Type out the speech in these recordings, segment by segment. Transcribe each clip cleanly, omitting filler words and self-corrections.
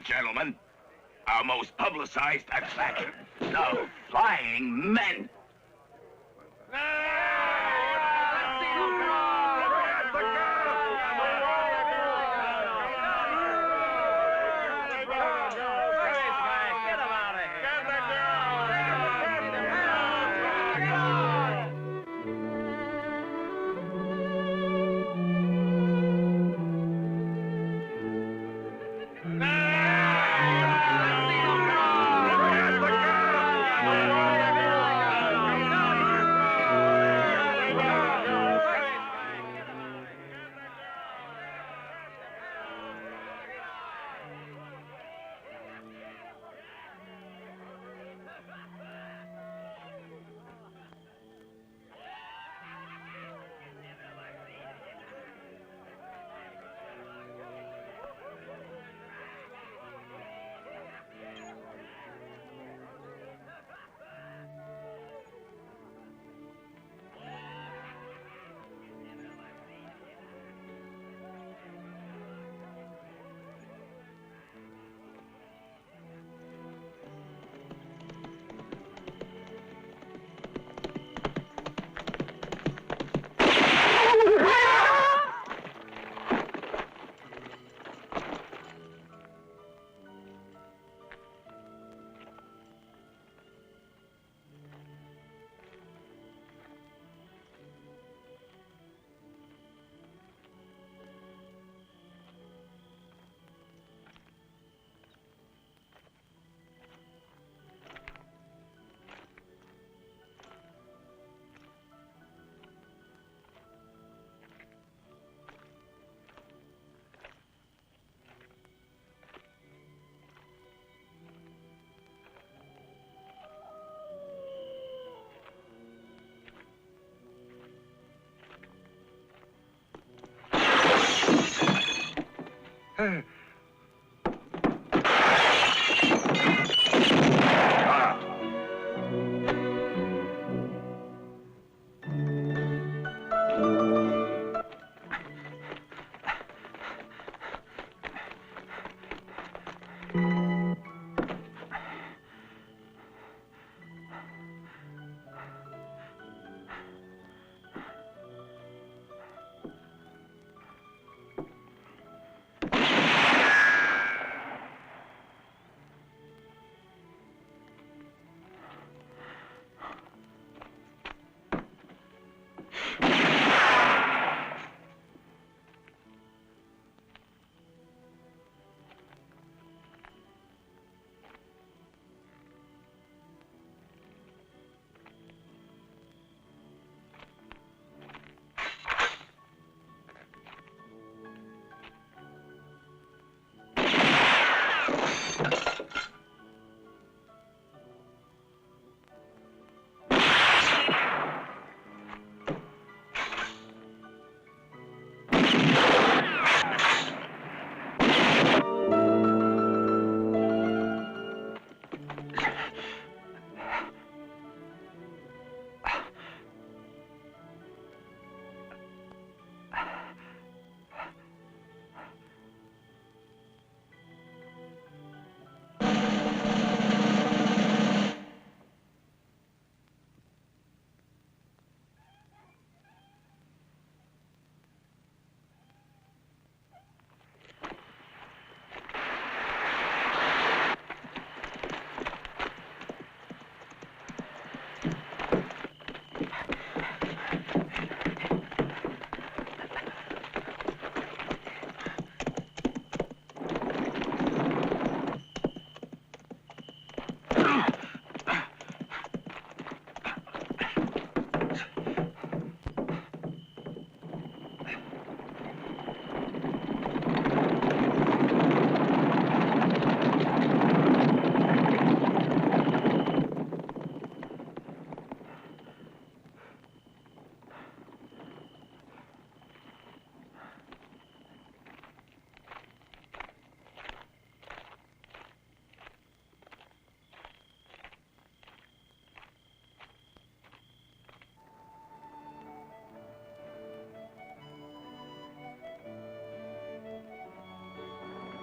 gentlemen, our most publicized attraction, the Flying Men.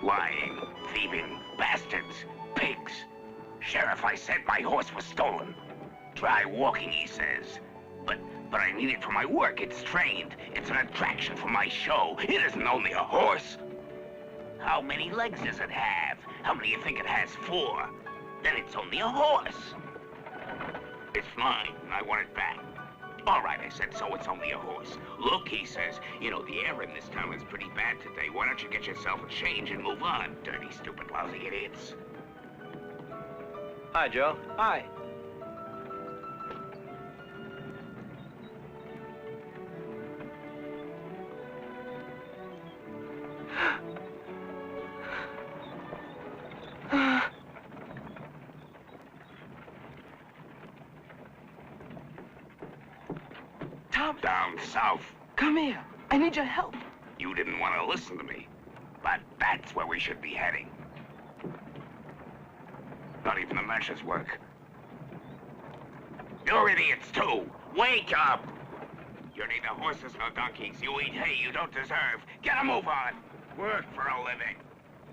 Lying, thieving, bastards, pigs. Sheriff, I said my horse was stolen. Try walking, he says. But I need it for my work. It's trained. It's an attraction for my show. It isn't only a horse. How many legs does it have? How many do you think it has? 4. Then it's only a horse. It's mine. I want it back. All right, I said, so it's only a horse. Look, he says, you know, the air in this town is pretty bad today. Why don't you get yourself a change and move on? Dirty, stupid, lousy idiots. Hi, Joe. Hi. Tom. Down south. Come here. I need your help. You didn't want to listen to me. But that's where we should be heading. Not even the meshes work. You're idiots, too. Wake up! You're neither horses nor donkeys. You eat hay you don't deserve. Get a move on. Work for a living.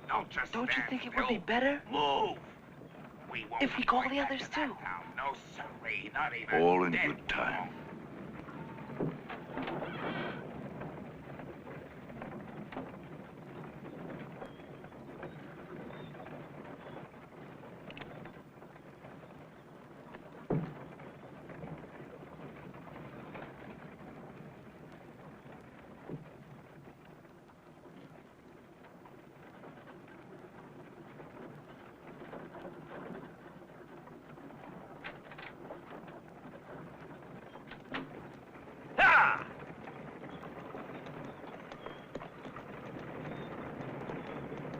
Don't just Don't you stand think it still. would be better Move. We won't if we be call going the back others to that too? town. No, sorry. Not even All in dead good time. won't.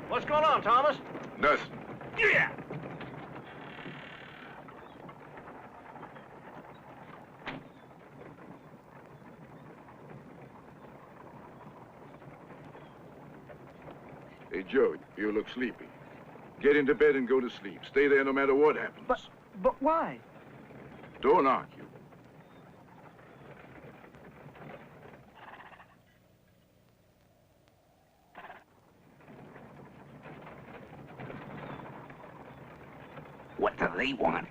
What's going on, Thomas? Nothing. Yeah. Joe, you look sleepy. Get into bed and go to sleep. Stay there no matter what happens. But why? Don't argue. What do they want?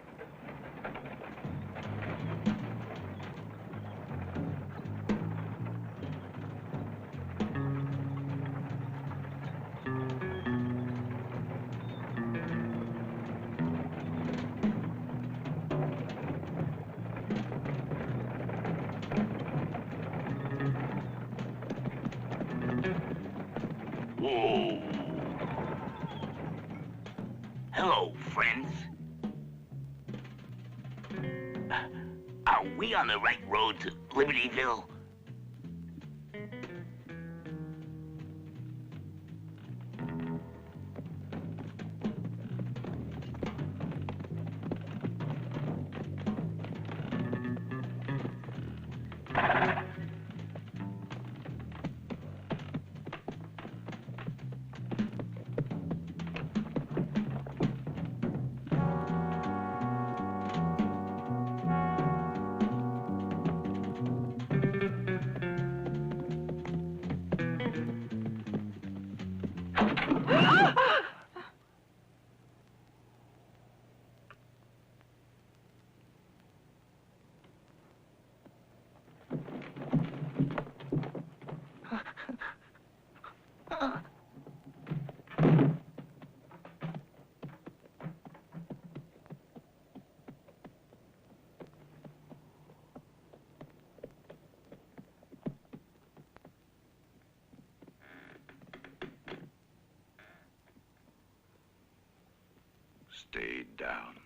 Whoa. Hello, friends. Are we on the right road to Libertyville? Stay down.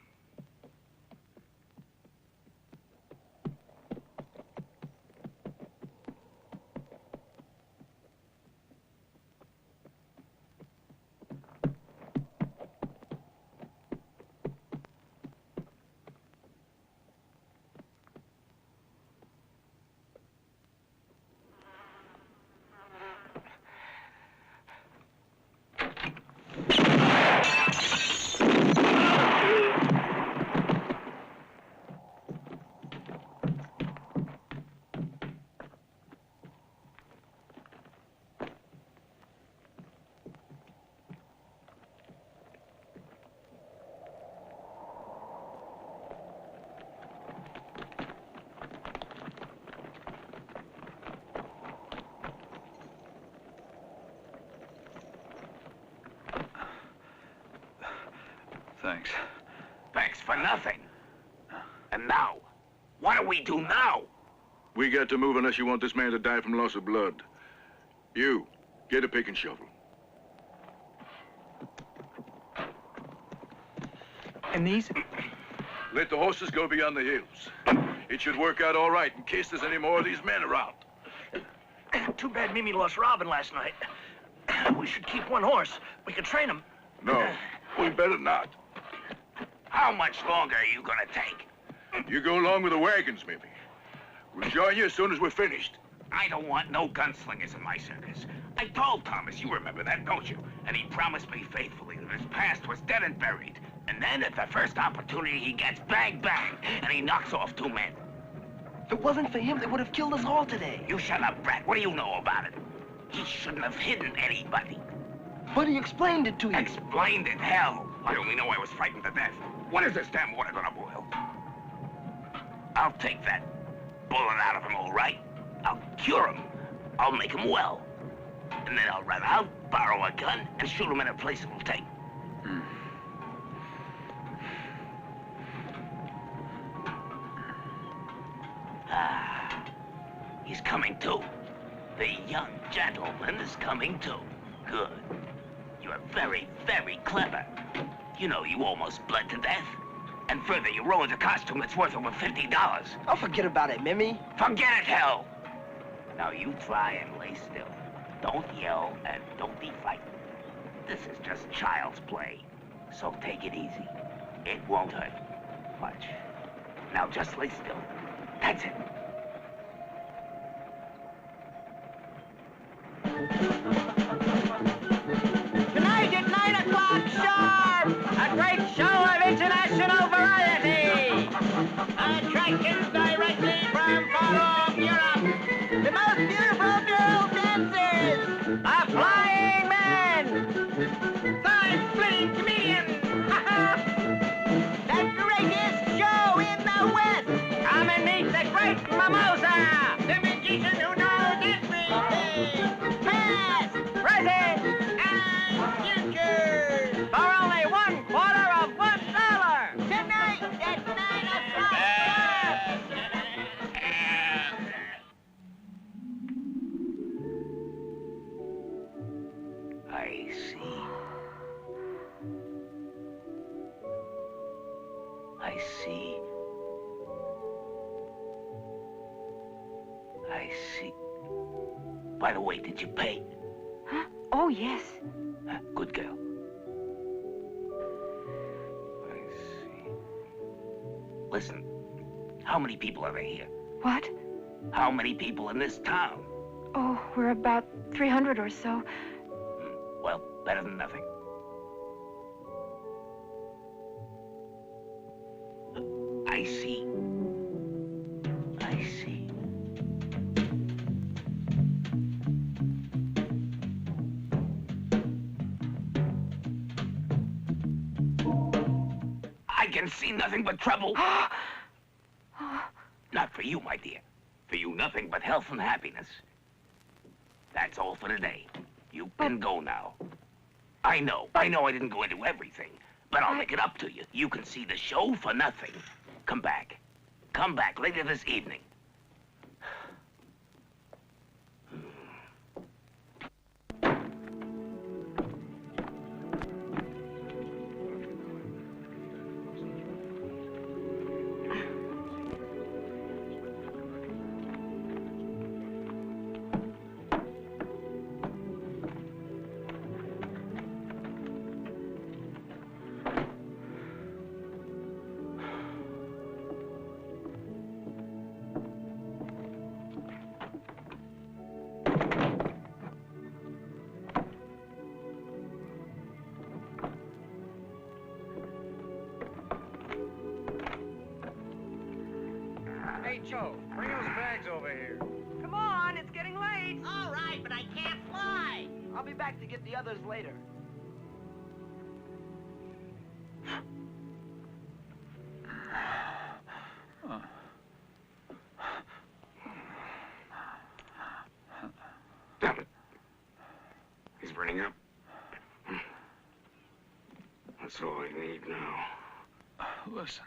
Thanks. Thanks for nothing. And now, what do we do now? We got to move unless you want this man to die from loss of blood. You, get a pick and shovel. And these? Let the horses go beyond the hills. It should work out all right in case there's any more of these men around. Too bad Mimi lost Robin last night. We should keep one horse. We could train him. No, we better not. How much longer are you gonna take? You go along with the wagons, maybe. We'll join you as soon as we're finished. I don't want no gunslingers in my circus. I told Thomas, you remember that, don't you? And he promised me faithfully that his past was dead and buried. And then at the first opportunity he gets, bang, bang, and he knocks off 2 men. If it wasn't for him, they would have killed us all today. You shut up, Brat. What do you know about it? He shouldn't have hidden anybody. But he explained it to you. Explained it, hell. I only know I was frightened to death. When is this damn water gonna boil? I'll take that bullet out of him, all right. I'll cure him. I'll make him well. And then I'll run out, borrow a gun, and shoot him in a place it'll take. Ah, he's coming too. The young gentleman is coming too. Good. You're very, very clever. You know, you almost bled to death. And further, you ruined a costume that's worth over $50. I'll forget about it, Mimi. Forget it, hell! Now you try and lay still. Don't yell and don't be frightened. This is just child's play. So take it easy. It won't hurt. Watch. Now just lay still. That's it. Good night. Greetings directly from far off Europe. The most beautiful girl dancers. A flying man. Fine, fleeing comedian. The greatest show in the West. Come and meet the great mimosa. The magician who knows everything. Past, present, and future. For only $1/4 of $1. Tonight at 9 o'clock. I see. I see. I see. By the way, did you pay? Huh? Oh, yes. Good girl. I see. Listen, how many people are there here? What? How many people in this town? Oh, we're about 300 or so. Well, better than nothing. I see. I see. I can see nothing but trouble. Not for you, my dear. For you, nothing but health and happiness. That's all for today. You can go now. I know I didn't go into everything, but I'll make it up to you. You can see the show for nothing. Come back. Come back later this evening. Hey, Joe, bring those bags over here. Come on, it's getting late. All right, but I can't fly. I'll be back to get the others later. Damn it. He's burning up. That's all I need now. Listen.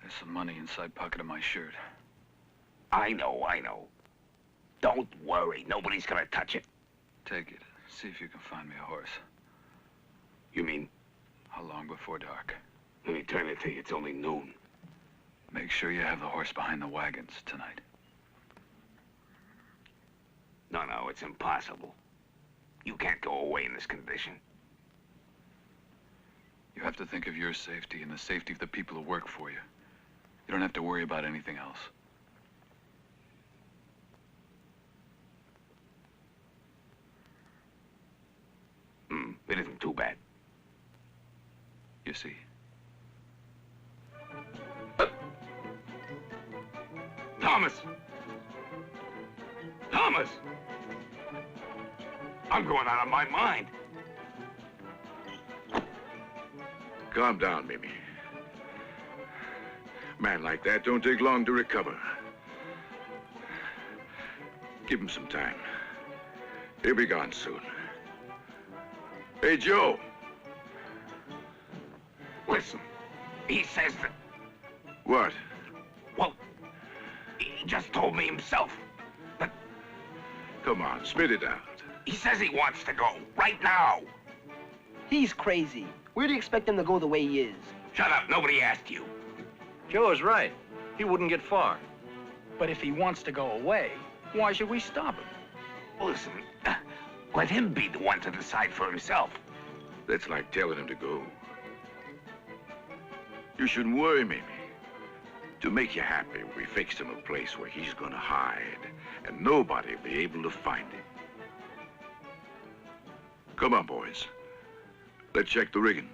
There's some money inside pocket of my shirt. I know. Don't worry. Nobody's gonna touch it. Take it. See if you can find me a horse. You mean, How long before dark? an eternity? It's only noon. Make sure you have the horse behind the wagons tonight. No, it's impossible. You can't go away in this condition. You have to think of your safety and the safety of the people who work for you. You don't have to worry about anything else. It isn't too bad. You see. Thomas! Thomas! I'm going out of my mind. Calm down, Mimi. Man like that don't take long to recover. Give him some time. He'll be gone soon. Hey, Joe. Listen, he says that... What? Well, he just told me himself. But Come on, spit it out. he says he wants to go, right now. He's crazy. Where do you expect him to go the way he is? Shut up, nobody asked you. Joe is right. He wouldn't get far. But if he wants to go away, why should we stop him? Listen, let him be the one to decide for himself. That's like telling him to go. You shouldn't worry, Mimi. To make you happy, we fixed him a place where he's gonna hide, and nobody will be able to find him. Come on, boys. Let's check the rigging.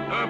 Up.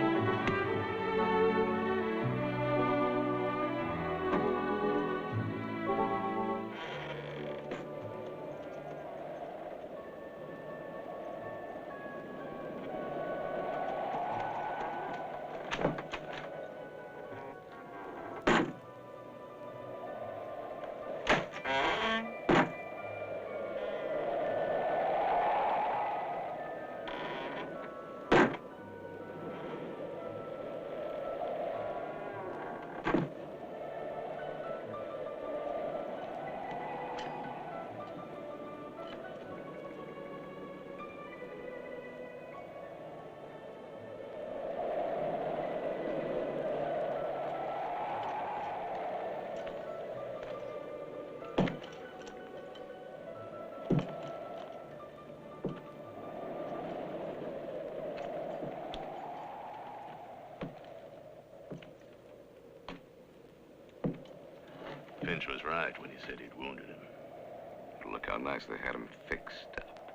Finch was right when he said he'd wounded him. Look how nice they had him fixed up.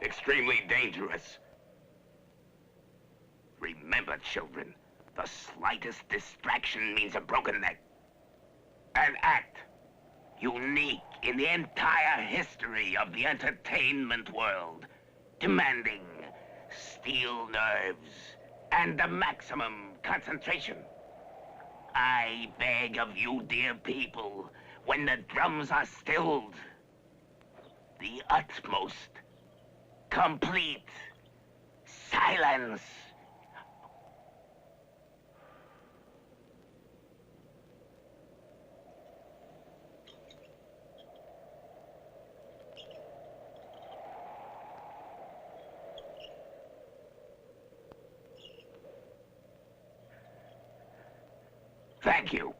Extremely dangerous. Remember, children, the slightest distraction means a broken neck. An act unique in the entire history of the entertainment world, demanding steel nerves and the maximum concentration. I beg of you, dear people, when the drums are stilled, the utmost, complete silence. Thank you.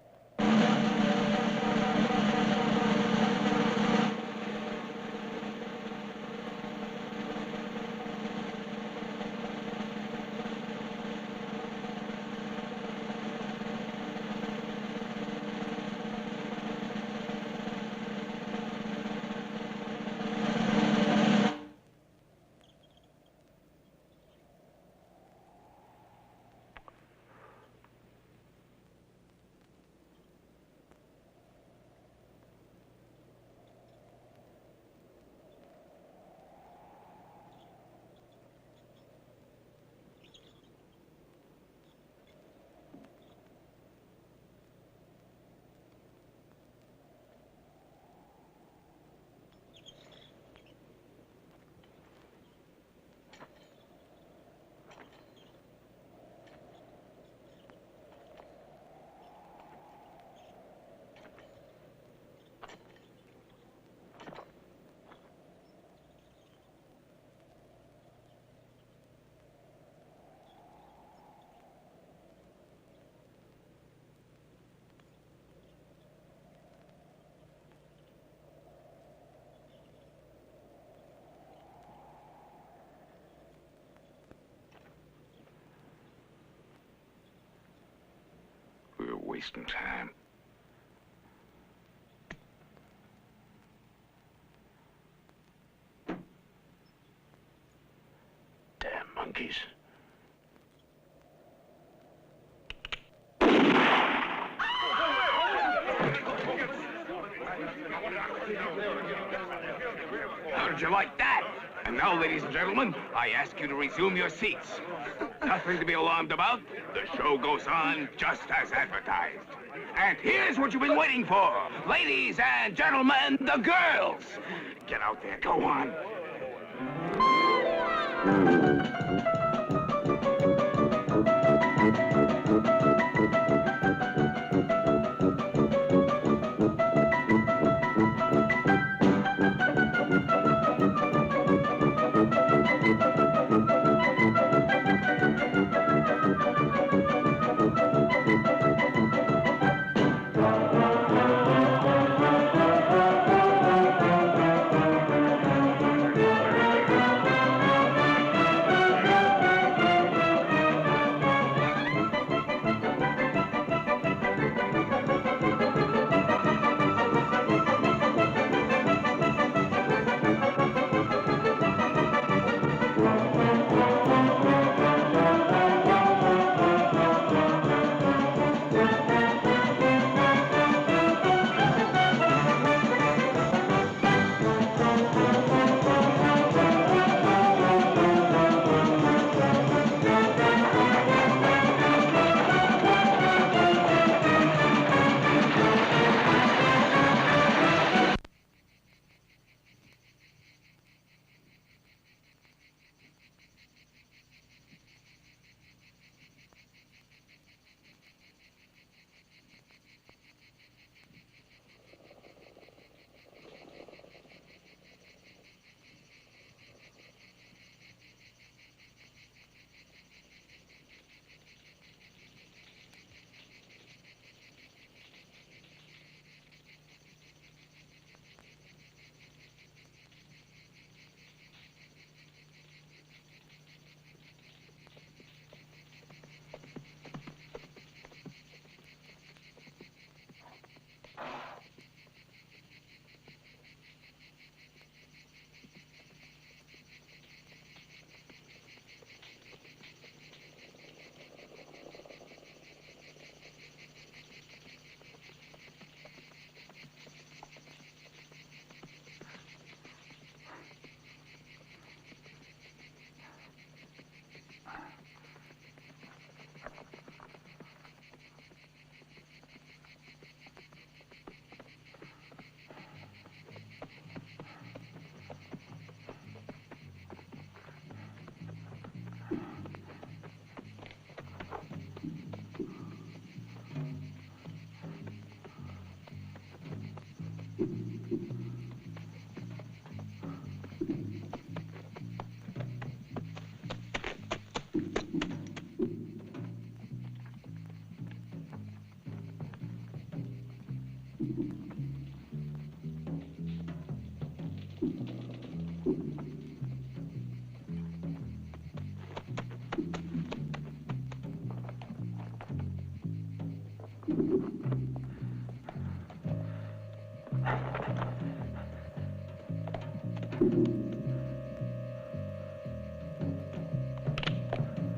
We're wasting time. Damn monkeys. How did you like that? And now, ladies and gentlemen, I ask you to resume your seats. Nothing to be alarmed about. The show goes on just as advertised. And here's what you've been waiting for. Ladies and gentlemen, the girls. Get out there, go on.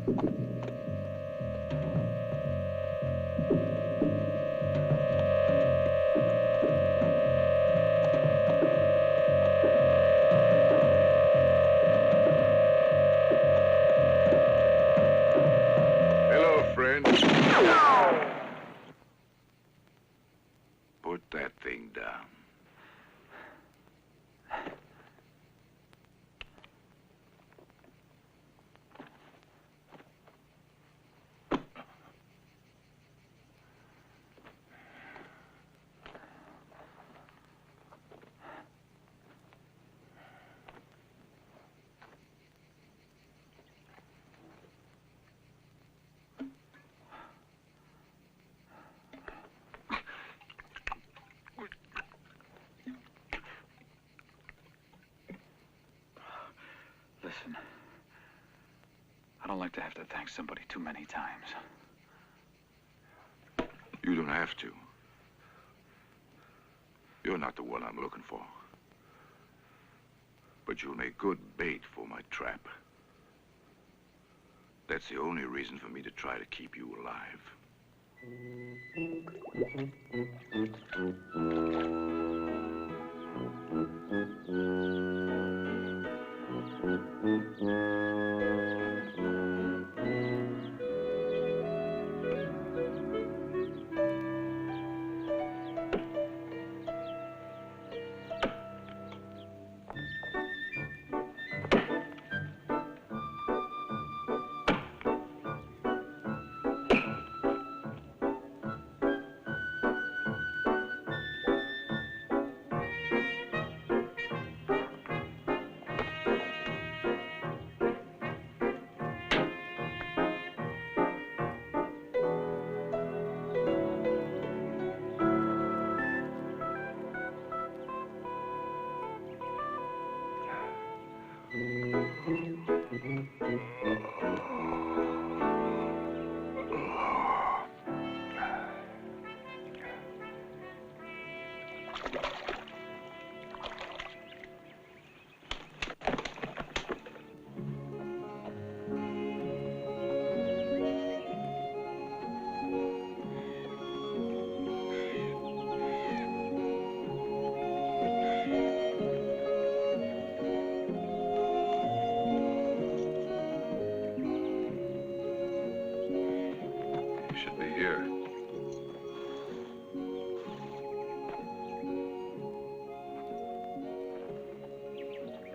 Hello, friend. Put that thing down. Listen, I don't like to have to thank somebody too many times. You don't have to. You're not the one I'm looking for. But you'll make good bait for my trap. That's the only reason for me to try to keep you alive. Should be here.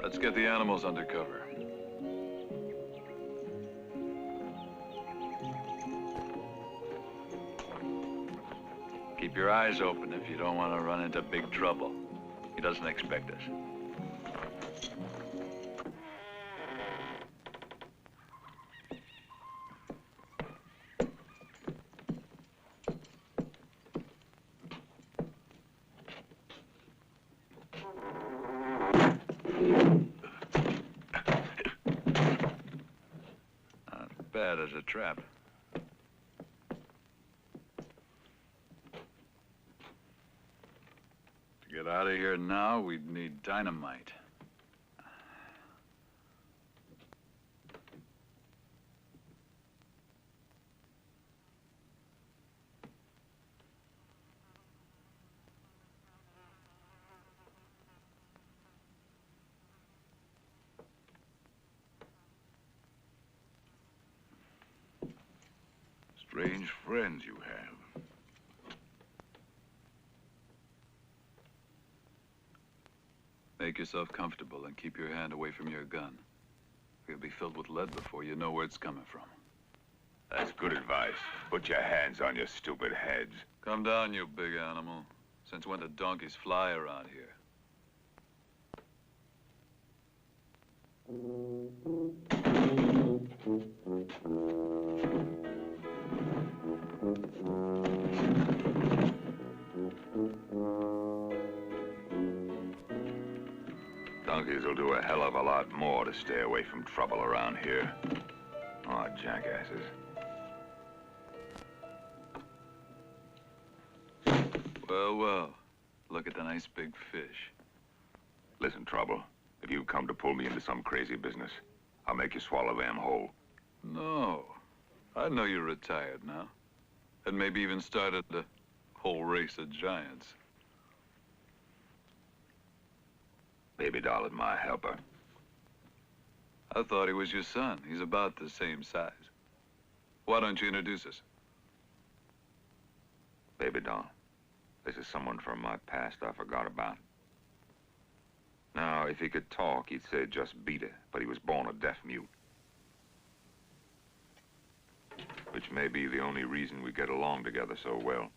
Let's get the animals under cover. Keep your eyes open if you don't want to run into big trouble. He doesn't expect us. Not bad as a trap. To get out of here now, we'd need dynamite. Strange friends you have. Make yourself comfortable and keep your hand away from your gun. It'll be filled with lead before you know where it's coming from. That's good advice. Put your hands on your stupid heads. Come down, you big animal. Since when do donkeys fly around here? Donkeys will do a hell of a lot more to stay away from trouble around here. Aw, jackasses. Well, well. Look at the nice big fish. Listen, Trouble. If you come to pull me into some crazy business, I'll make you swallow them whole. No. I know you're retired now. And maybe even started a whole race of giants. Baby doll is my helper. I thought he was your son. He's about the same size. Why don't you introduce us? Baby doll, this is someone from my past I forgot about. Now, if he could talk, he'd say just beat it, but he was born a deaf mute. Which may be the only reason we get along together so well.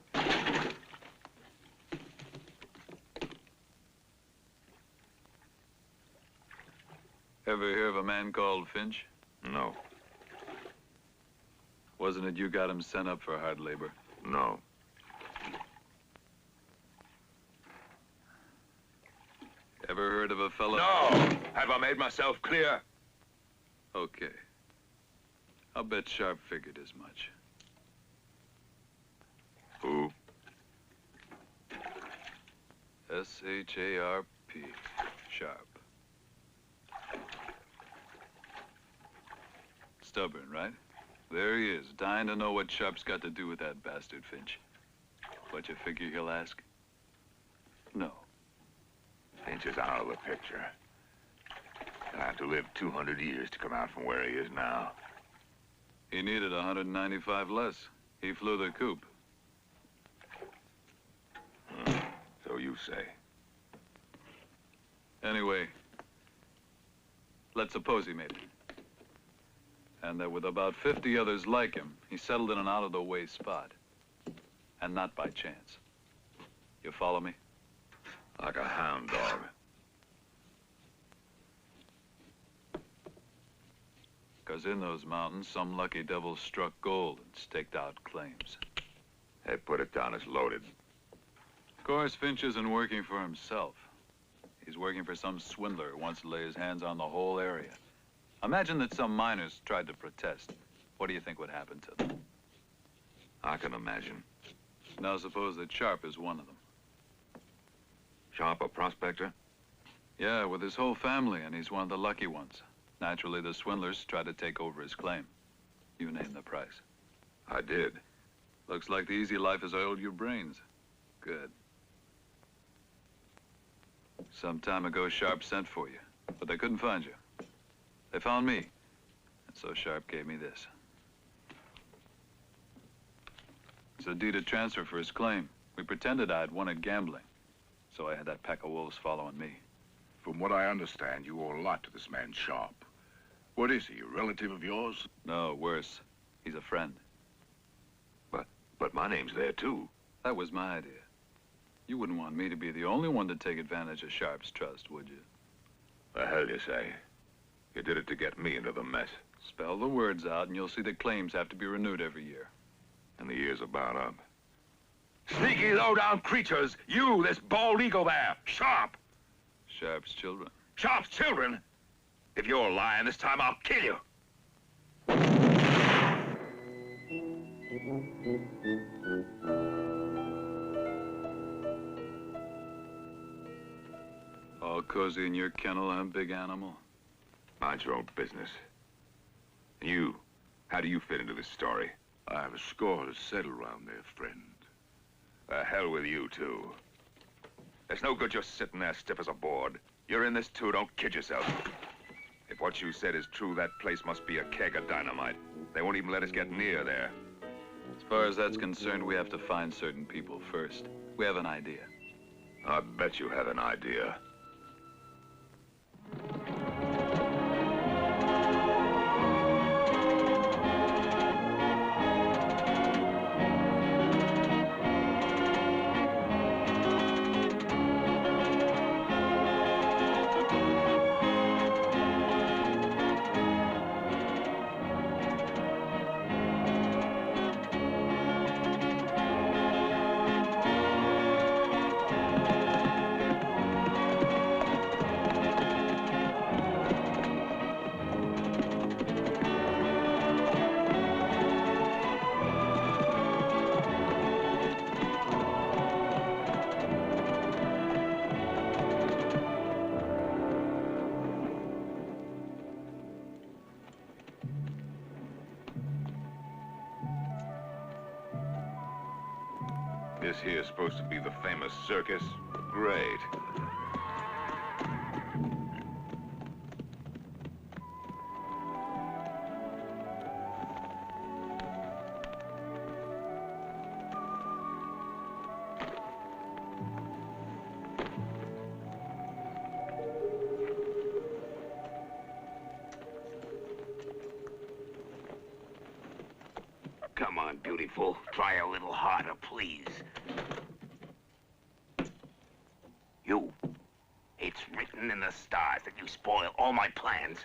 Ever hear of a man called Finch? No. Wasn't it you got him sent up for hard labor? No. Ever heard of a fellow? No! Have I made myself clear? Okay. I'll bet Sharp figured as much. Who? S-H-A-R-P. Sharp. Stubborn, right? There he is, dying to know what Sharp's got to do with that bastard Finch. What you figure he'll ask? No. Finch is out of the picture. He'll have to live 200 years to come out from where he is now. He needed 195 less. He flew the coop. So you say. Anyway, let's suppose he made it. And that with about 50 others like him, he settled in an out-of-the-way spot. And not by chance. You follow me? Like a hound dog. Because in those mountains, some lucky devil struck gold and staked out claims. They put it down as loaded. Of course, Finch isn't working for himself. He's working for some swindler who wants to lay his hands on the whole area. Imagine that some miners tried to protest. What do you think would happen to them? I can imagine. Now suppose that Sharp is one of them. Sharp, a prospector? Yeah, with his whole family, and he's one of the lucky ones. Naturally, the swindlers try to take over his claim. You name the price. I did. Looks like the easy life has oiled your brains. Good. Some time ago, Sharp sent for you, but they couldn't find you. They found me, and so Sharp gave me this. It's a deed of transfer for his claim. We pretended I had won at gambling, so I had that pack of wolves following me. From what I understand, you owe a lot to this man Sharp. What is he, a relative of yours? No, worse. He's a friend. But my name's there, too. That was my idea. You wouldn't want me to be the only one to take advantage of Sharp's trust, would you? The hell you say? You did it to get me into the mess. Spell the words out, and you'll see that claims have to be renewed every year. And the year's about up. Sneaky, low-down creatures! You, this bald eagle there! Sharp! Sharp's children. Sharp's children? If you're lying this time, I'll kill you! All cozy in your kennel, huh, big animal? Mind your own business. And you, how do you fit into this story? I have a score to settle around there, friend. The hell with you, too. There's no good just sitting there stiff as a board. You're in this, too. Don't kid yourself. If what you said is true, that place must be a keg of dynamite. They won't even let us get near there. As far as that's concerned, we have to find certain people first. We have an idea. I bet you have an idea. This here's supposed to be the famous circus? Great. Come on, beautiful. Try a little harder, please. You. It's written in the stars that you spoil all my plans.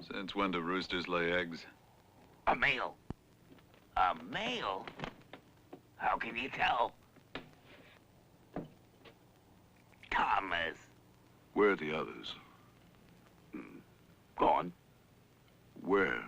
Since when do roosters lay eggs? A male. A male? How can you tell? Thomas. Where are the others? Gone. Where?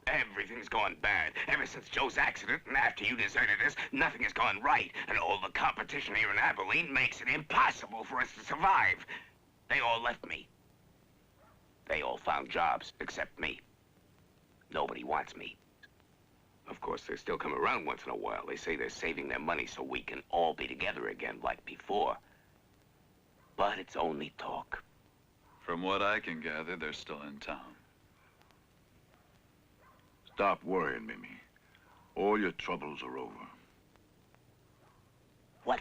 Everything's gone bad. Ever since Joe's accident and after you deserted us, nothing has gone right. And all the competition here in Abilene makes it impossible for us to survive. They all left me. They all found jobs, except me. Nobody wants me. Of course, they still come around once in a while. They say they're saving their money so we can all be together again like before. But it's only talk. From what I can gather, they're still in town. Stop worrying, Mimi. All your troubles are over. What?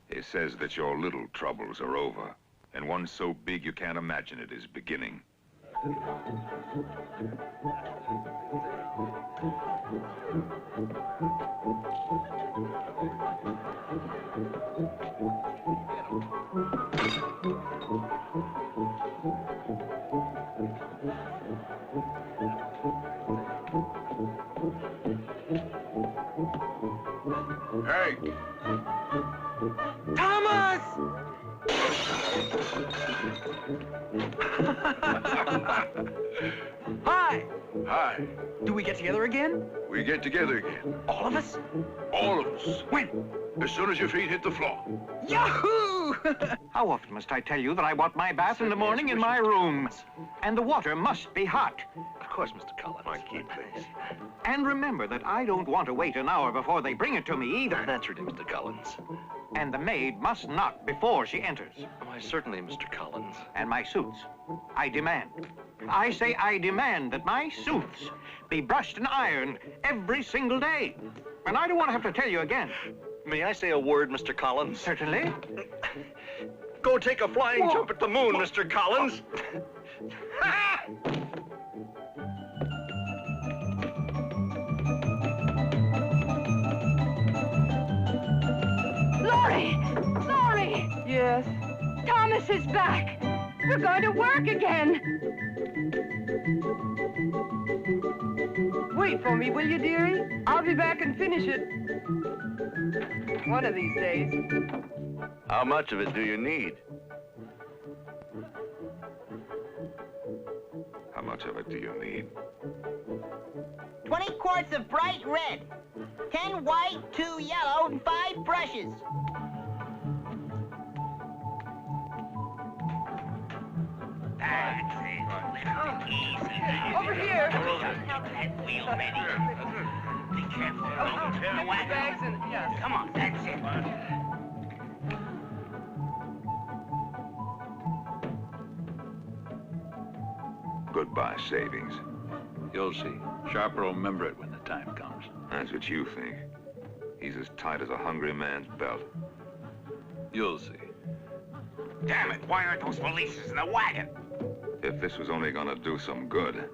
He says that your little troubles are over, and one so big you can't imagine it is beginning. Hey! Thomas! Hi! Hi. Do we get together again? We get together again. All of us? All of us. When? As soon as your feet hit the floor. Yahoo! How often must I tell you that I want my bath in the morning in my room? And the water must be hot. Of course, Mr. Collins. Monkey, please. And remember that I don't want to wait an hour before they bring it to me either. Naturally, Mr. Collins. And the maid must knock before she enters. Why, certainly, Mr. Collins. And my suits. I demand. I say I demand that my suits be brushed and ironed every single day. And I don't want to have to tell you again. May I say a word, Mr. Collins? Certainly. Go take a flying jump at the moon, Mr. Collins. Laurie! Laurie! Yes? Thomas is back! We're going to work again! Wait for me, will you, dearie? I'll be back and finish it. One of these days. How much of it do you need? How much of it do you need? 20 quarts of bright red. 10 white, 2 yellow, and 5 brushes. That's it. Easy now. Over here. That wheel ready. Be careful. Don't turn away. Bags and, yes. Come on, that's it. Goodbye, savings. You'll see. Sharper will remember it when the time comes. That's what you think. He's as tight as a hungry man's belt. You'll see. Damn it, why aren't those valises in the wagon? If this was only gonna do some good.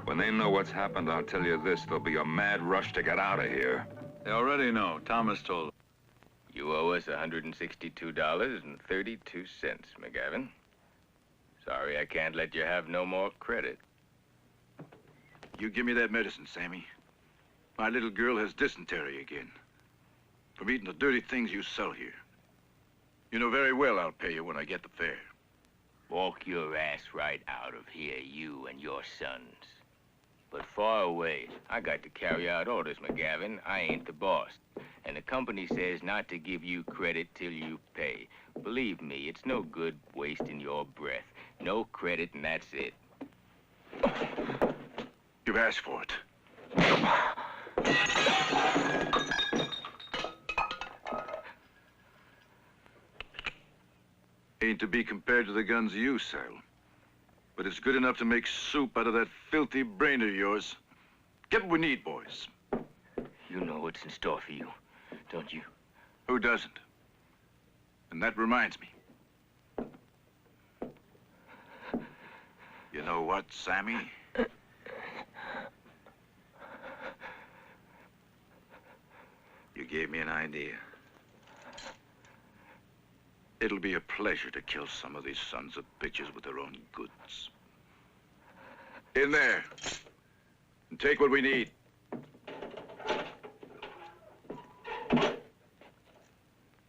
When they know what's happened, I'll tell you this, there'll be a mad rush to get out of here. They already know. Thomas told them. You owe us $162.32, McGavin. Sorry I can't let you have no more credit. You give me that medicine, Sammy. My little girl has dysentery again. From eating the dirty things you sell here. You know very well I'll pay you when I get the fare. Walk your ass right out of here, you and your sons. But far away, I got to carry out orders, McGavin. I ain't the boss. And the company says not to give you credit till you pay. Believe me, it's no good wasting your breath. No credit and that's it. You've asked for it. Ain't to be compared to the guns you sell. But it's good enough to make soup out of that filthy brain of yours. Get what we need, boys. You know what's in store for you, don't you? Who doesn't? And that reminds me. You know what, Sammy? You gave me an idea. It'll be a pleasure to kill some of these sons of bitches with their own goods. In there. And take what we need.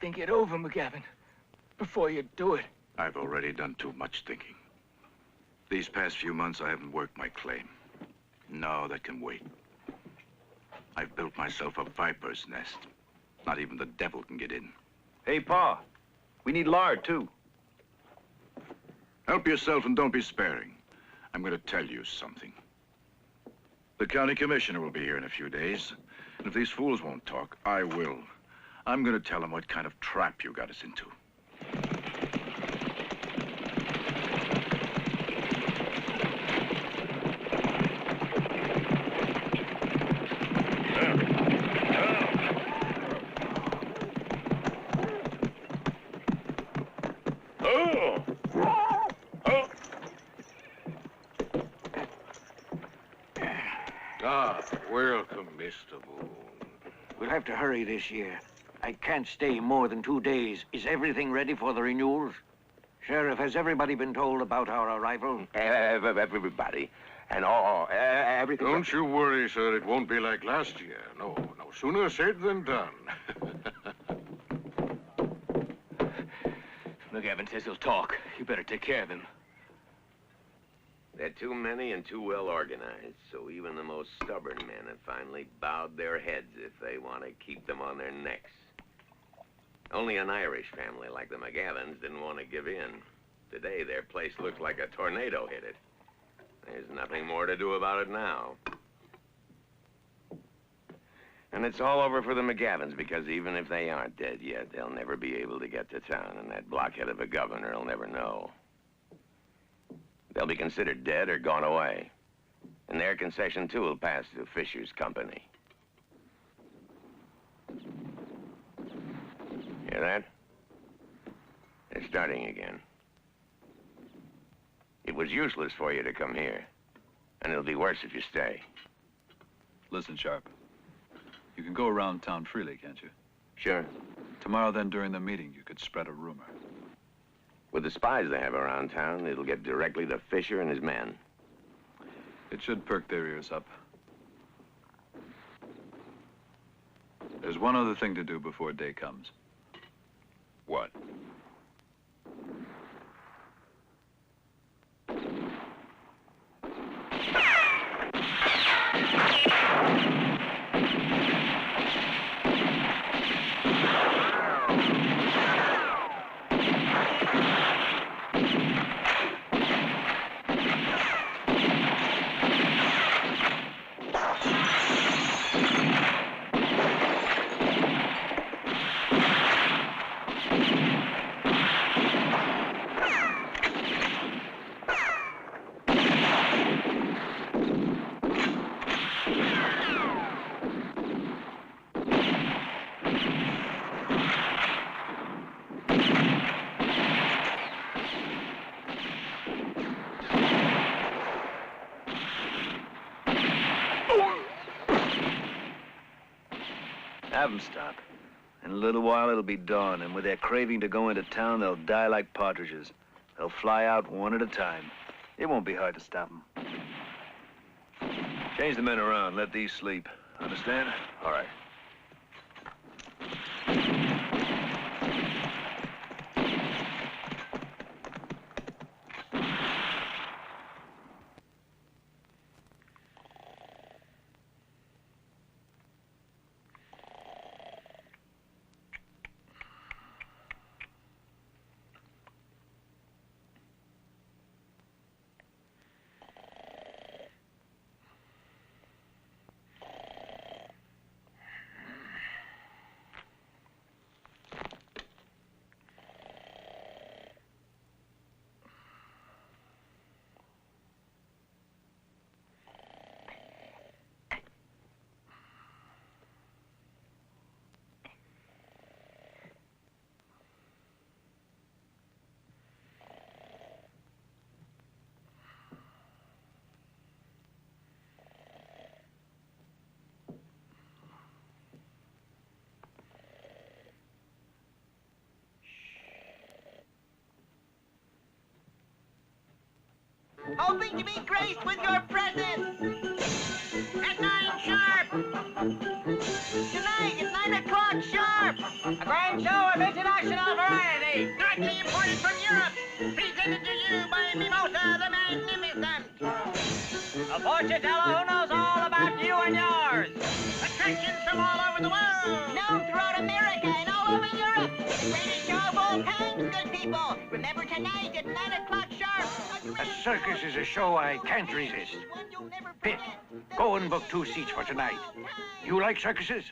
Think it over, McGavin, before you do it. I've already done too much thinking. These past few months, I haven't worked my claim. No, that can wait. I've built myself a viper's nest. Not even the devil can get in. Hey, Pa. We need lard, too. Help yourself and don't be sparing. I'm going to tell you something. The county commissioner will be here in a few days. And if these fools won't talk, I will. I'm going to tell them what kind of trap you got us into. Welcome, Mr. Moon. We'll have to hurry this year. I can't stay more than 2 days. Is everything ready for the renewals? Sheriff, has everybody been told about our arrival? Everybody. And all, everything. Don't you worry, sir. It won't be like last year. No, sooner said than done. McGavin says he'll talk. You better take care of him. They're too many and too well organized, so even the most stubborn men have finally bowed their heads if they want to keep them on their necks. Only an Irish family like the McGavins didn't want to give in. Today, their place looks like a tornado hit it. There's nothing more to do about it now. And it's all over for the McGavins, because even if they aren't dead yet, they'll never be able to get to town, and that blockhead of a governor will never know. They'll be considered dead or gone away. And their concession, too, will pass to Fisher's company. Hear that? They're starting again. It was useless for you to come here. And it'll be worse if you stay. Listen, Sharp. You can go around town freely, can't you? Sure. Tomorrow, then, during the meeting, you could spread a rumor. With the spies they have around town, it'll get directly to Fisher and his men. It should perk their ears up. There's one other thing to do before day comes. What? Have them stop. In a little while, it'll be dawn, and with their craving to go into town, they'll die like partridges. They'll fly out one at a time. It won't be hard to stop them. Change the men around. Let these sleep. Understand? All right. hoping to be graced with your presence. At 9 sharp. Tonight at 9 o'clock sharp. A grand show of international variety. Directly imported from Europe. Presented to you by Mimosa the Magnificent. A fortune teller who knows all about you and yours. Attractions from all over the world. Known throughout America and all over Europe. The greatest show of all times, good people. Remember tonight at 9 o'clock sharp. A circus is a show I can't resist. Pitt, go and book 2 seats for tonight. You like circuses?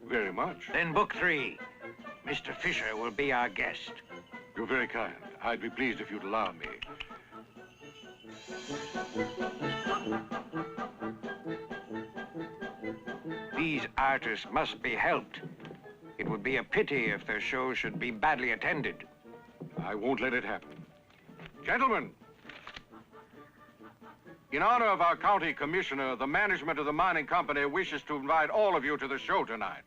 Very much. Then book 3. Mr. Fisher will be our guest. You're very kind. I'd be pleased if you'd allow me. These artists must be helped. It would be a pity if their show should be badly attended. I won't let it happen. Gentlemen, in honor of our county commissioner, the management of the mining company wishes to invite all of you to the show tonight.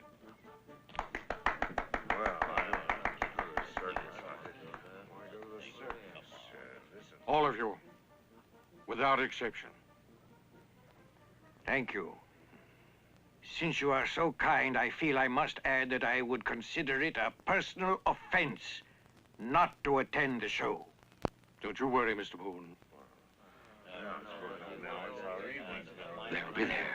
All of you, without exception. Thank you. Since you are so kind, I feel I must add that I would consider it a personal offense not to attend the show. Don't you worry, Mr. Boone. They'll be there.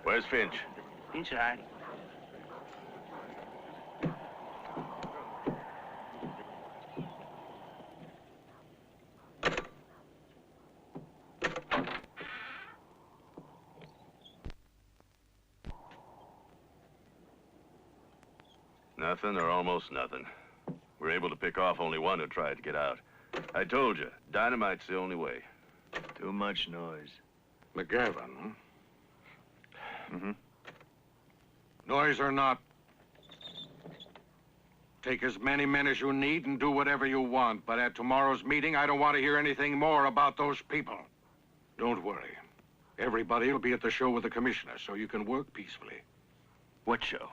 Where's Finch? Inside. Nothing or almost nothing. We're able to pick off only one who tried to get out. I told you, dynamite's the only way. Too much noise. McGavin, huh? Mm-hmm. Noise or not, take as many men as you need and do whatever you want. But at tomorrow's meeting, I don't want to hear anything more about those people. Don't worry. Everybody will be at the show with the commissioner, so you can work peacefully. What show?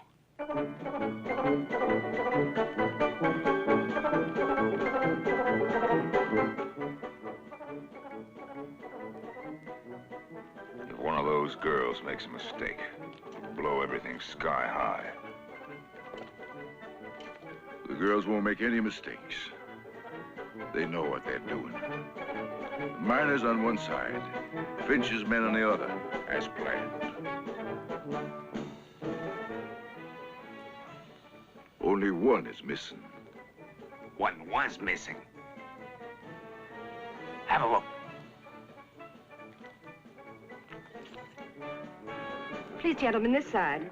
If one of those girls makes a mistake, it'll blow everything sky high. The girls won't make any mistakes. They know what they're doing. The miners on one side, Finch's men on the other, as planned. Only one is missing. One was missing. Have a look. Please, gentlemen, this side.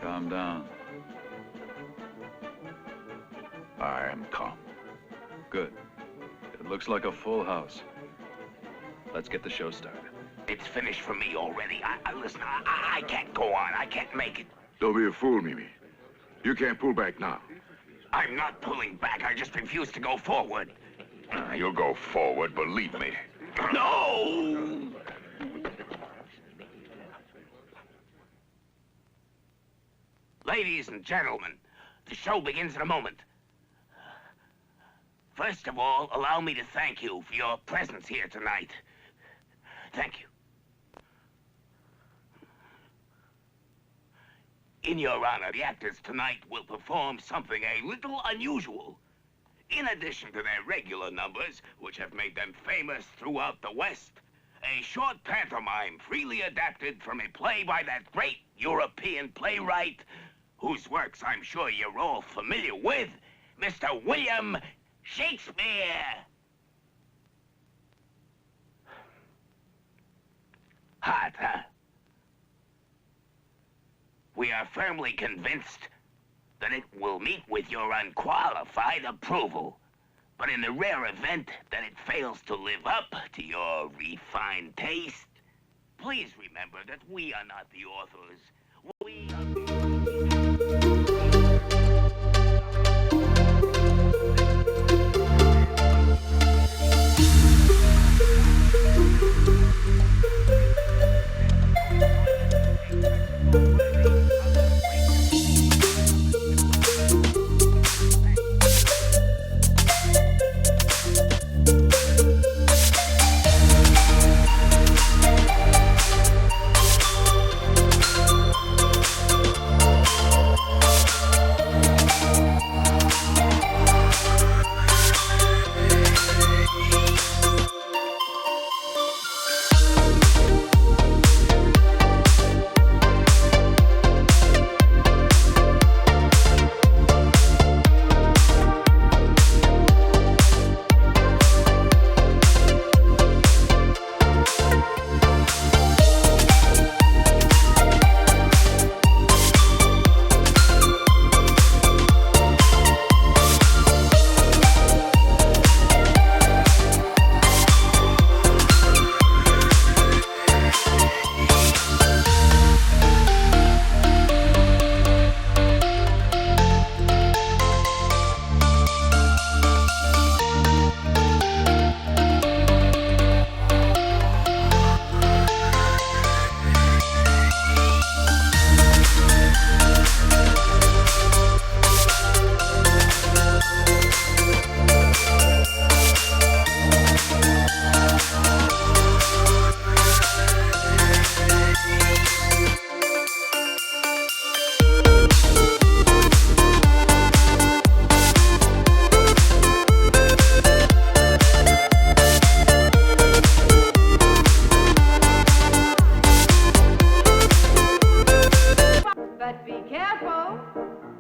Calm down. I am calm. Good. It looks like a full house. Let's get the show started. It's finished for me already. Listen, I can't go on. I can't make it. Don't be a fool, Mimi. You can't pull back now. I'm not pulling back. I just refuse to go forward. You'll go forward, believe me. No! Ladies and gentlemen, the show begins in a moment. First of all, allow me to thank you for your presence here tonight. Thank you. In your honor, the actors tonight will perform something a little unusual. In addition to their regular numbers, which have made them famous throughout the West, a short pantomime freely adapted from a play by that great European playwright, whose works I'm sure you're all familiar with, Mr. William Shakespeare. Hot, huh? We are firmly convinced that it will meet with your unqualified approval. But in the rare event that it fails to live up to your refined taste, Please remember that we are not the authors. We But be careful,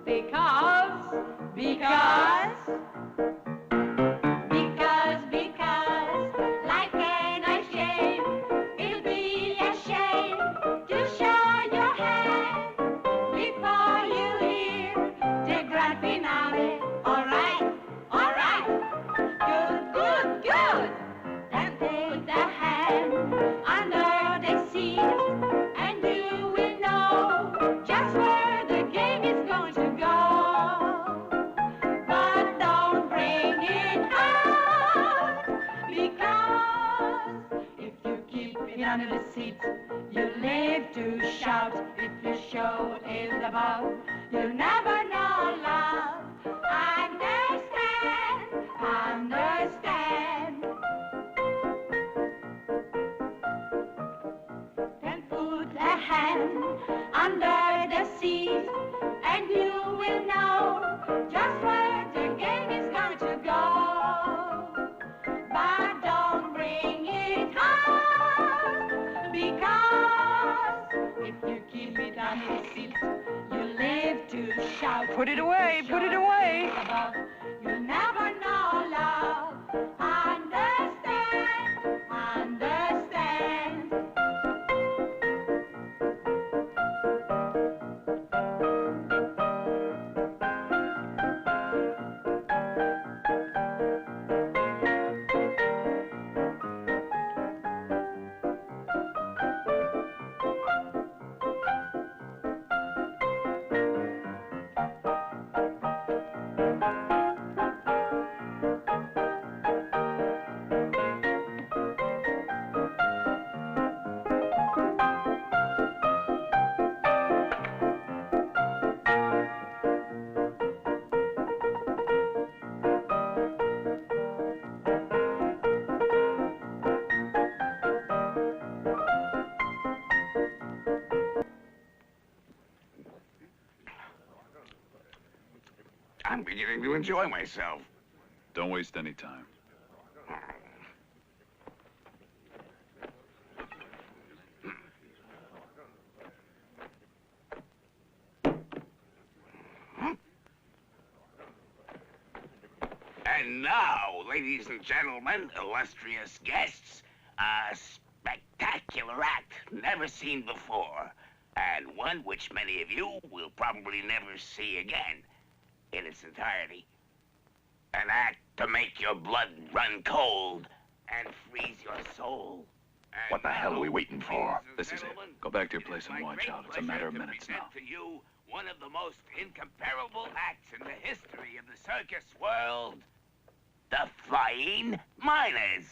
because, life ain't a shame. It'll be a shame to show your hand before you hear the grand finale. All right, good. Then take the hand under the seat, and you will know just where the game is going to go. But don't bring it out, because if you keep it under the seat, you live to shout. If your show is about, you'll never know love. Understand. Then put a hand under the seat, and you will know just where the game is going to go. But don't bring it out, because if you keep it under the seat, you live to shout. Put it away, put it away. You'll never know love. Understand. I'm beginning to enjoy myself. Don't waste any time. And now, ladies and gentlemen, illustrious guests, a spectacular act never seen before, and one which many of you will probably never see again in its entirety. An act to make your blood run cold and freeze your soul. What the hell are we waiting for? This is it. Go back to your place and watch out. It's a matter of minutes now. To you, one of the most incomparable acts in the history of the circus world. The Flying Miners.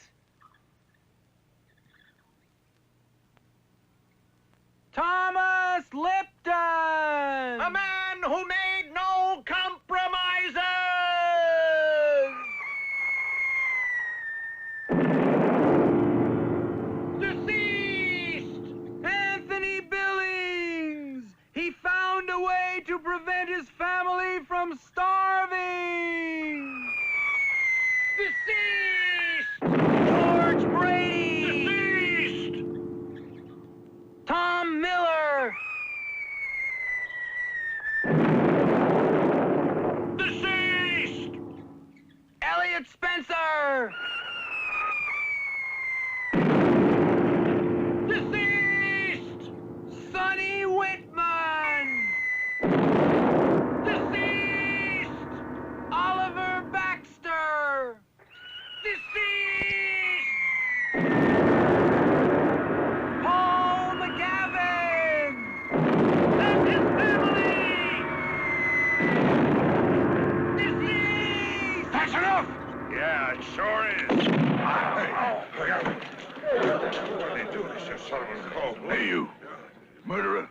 Thomas Lipton! A man who made no compromises! Deceased! Anthony Billings! He found a way to prevent his family from starving! Deceased! George Brady! Deceased! Tom Miller! Deceased! Elliot Spencer! Deceased! Sonny Whitman! Deceased! Oliver Baxter! Deceased! Paul McGavin! And his family! Deceased! That's enough! Yeah, it sure is. Hey, look out. What are they doing, you son of a cold? Hey, you. Murderer.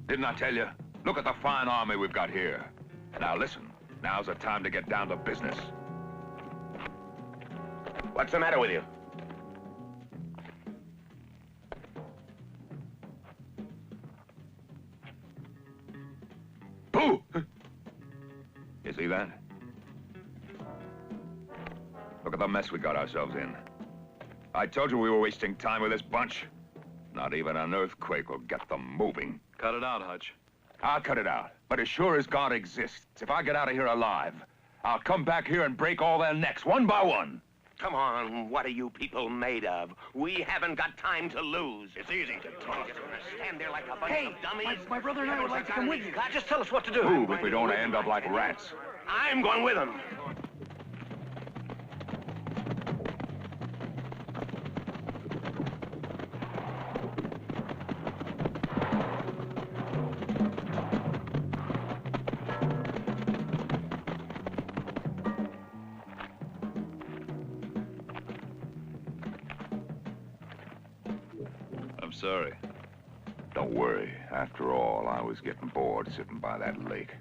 Didn't I tell you? Look at the fine army we've got here. Now listen, now's the time to get down to business. What's the matter with you? Boo! You see that? Look at the mess we got ourselves in. I told you we were wasting time with this bunch. Not even an earthquake will get them moving. Cut it out, Hutch. I'll cut it out. But as sure as God exists, if I get out of here alive, I'll come back here and break all their necks, one by one. Come on, what are you people made of? We haven't got time to lose. It's easy to talk. Just gonna stand there like a bunch of dummies. My brother and I would like to come with you. Just tell us what to do. Move if we don't end up like rats. I'm going with them. I'm sorry. Don't worry. After all, I was getting bored sitting by that lake.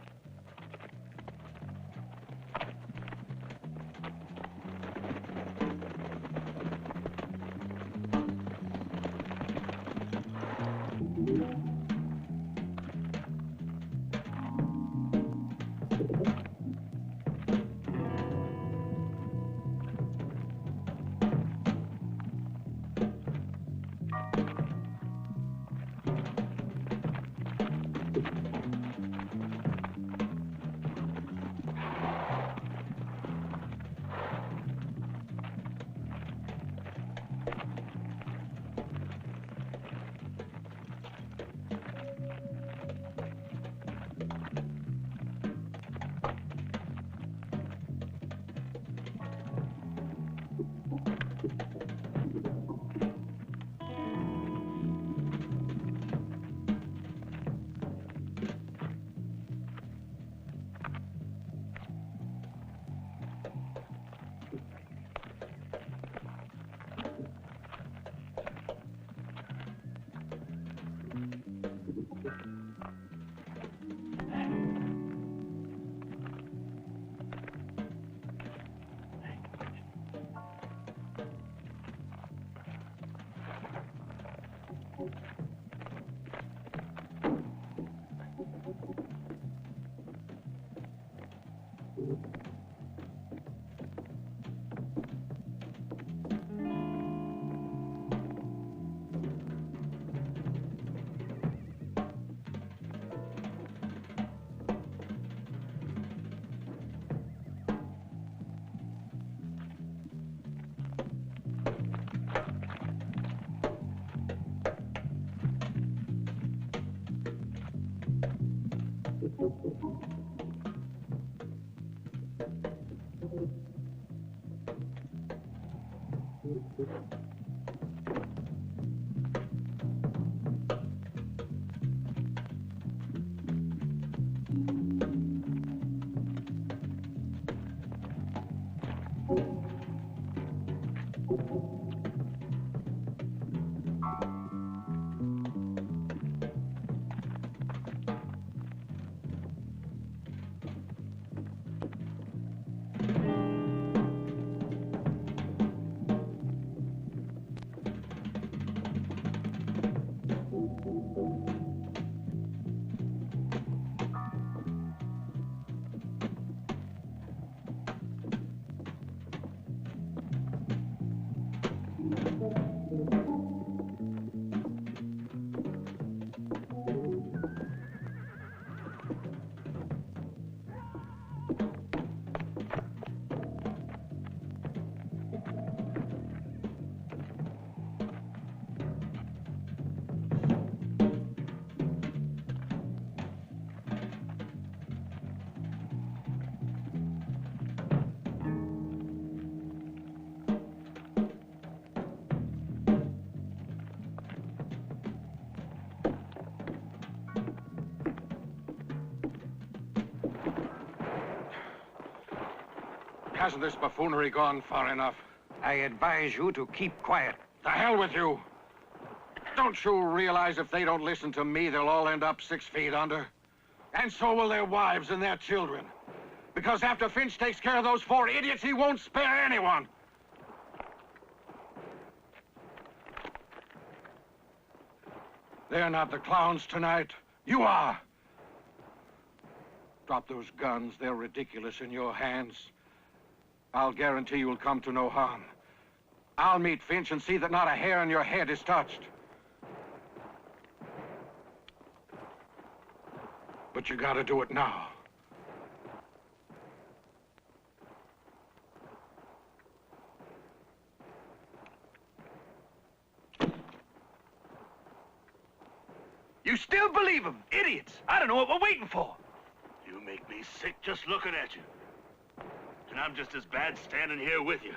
Hasn't this buffoonery gone far enough? I advise you to keep quiet. The hell with you! Don't you realize if they don't listen to me, they'll all end up 6 feet under? And so will their wives and their children. Because after Finch takes care of those 4 idiots, he won't spare anyone. They're not the clowns tonight. You are. Drop those guns. They're ridiculous in your hands. I'll guarantee you'll come to no harm. I'll meet Finch and see that not a hair on your head is touched. But you gotta do it now. You still believe them? Idiots! I don't know what we're waiting for. You make me sick just looking at you. And I'm just as bad standing here with you.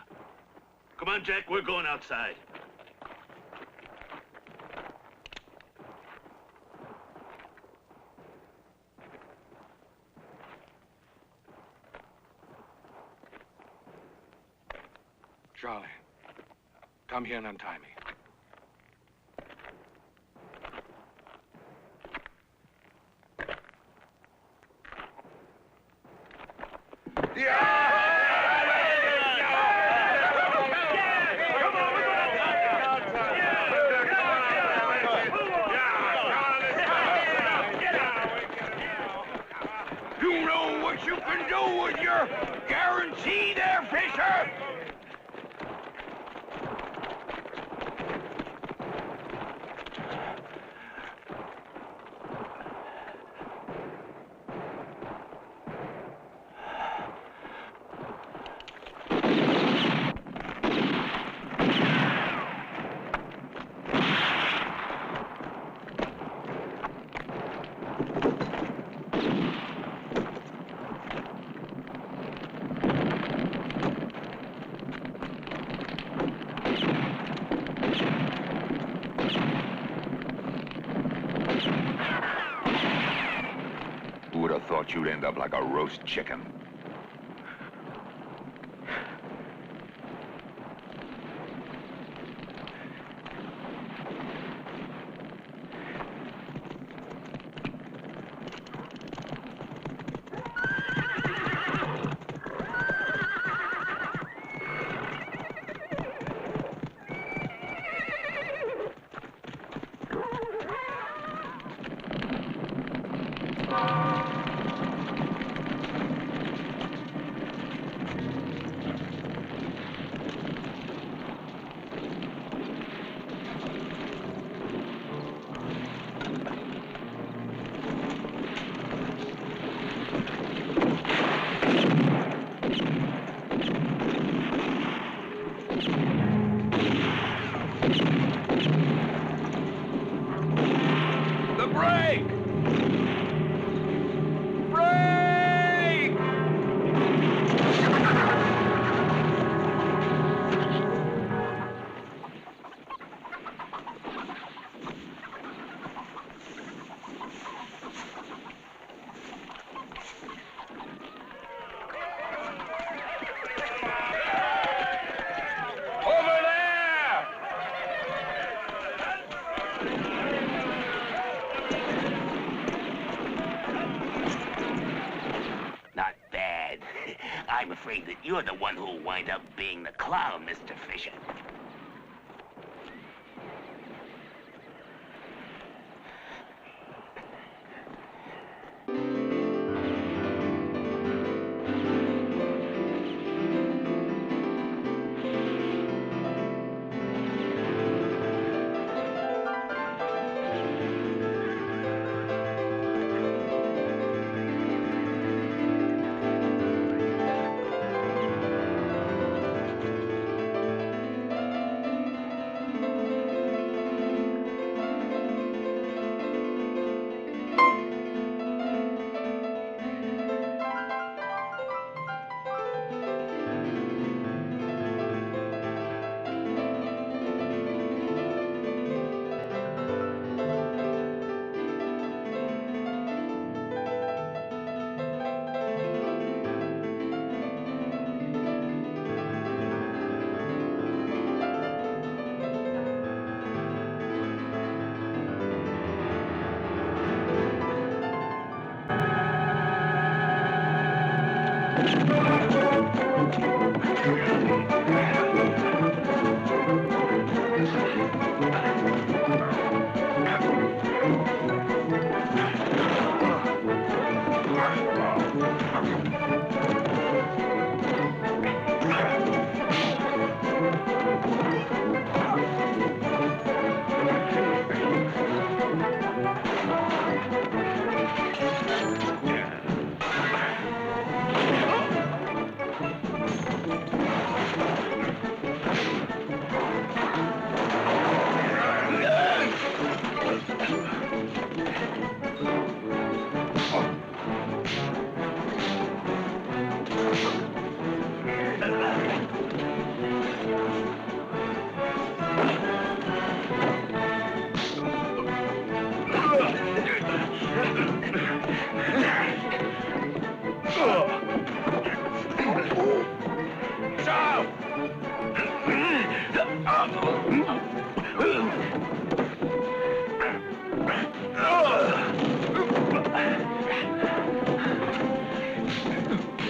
Come on, Jack, we're going outside. Charlie, come here and untie me. You know what you can do with your guarantee there, Fisher? Who would have thought you'd end up like a roast chicken? Not bad. I'm afraid that you're the one who'll wind up being the clown, Mr. Fisher.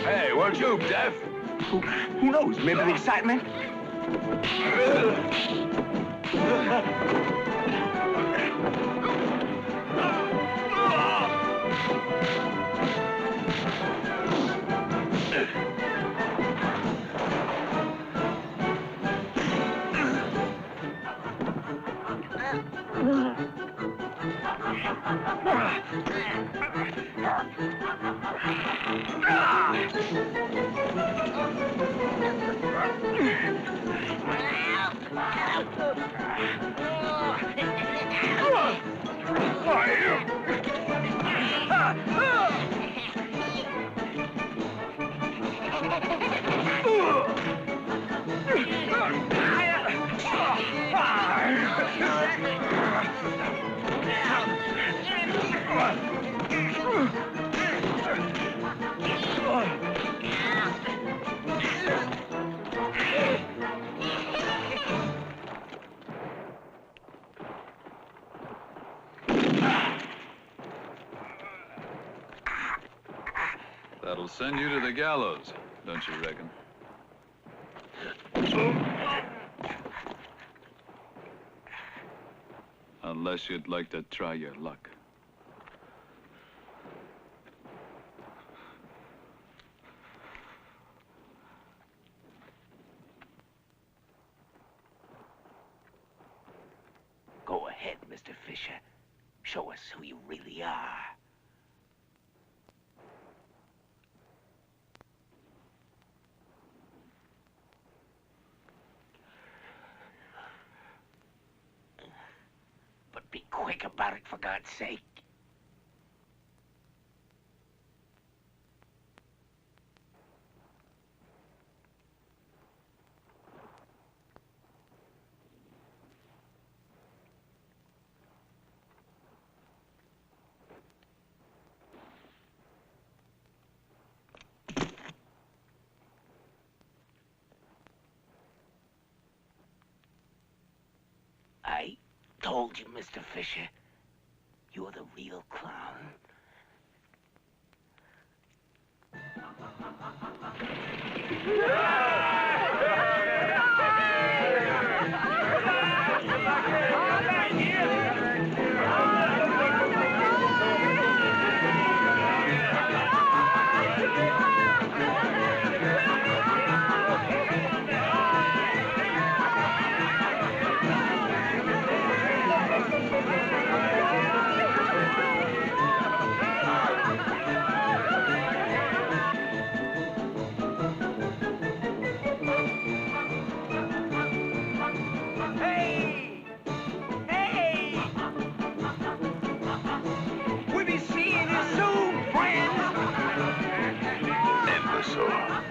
Hey, weren't you deaf? Who knows? Maybe the excitement? That'll send you to the gallows, don't you reckon? Unless you'd like to try your luck. Show us who you really are. But be quick about it, for God's sake. I told you, Mr. Fisher. You're the real clown. Hey! Hey! We'll be seeing you soon, friends! Imbecile.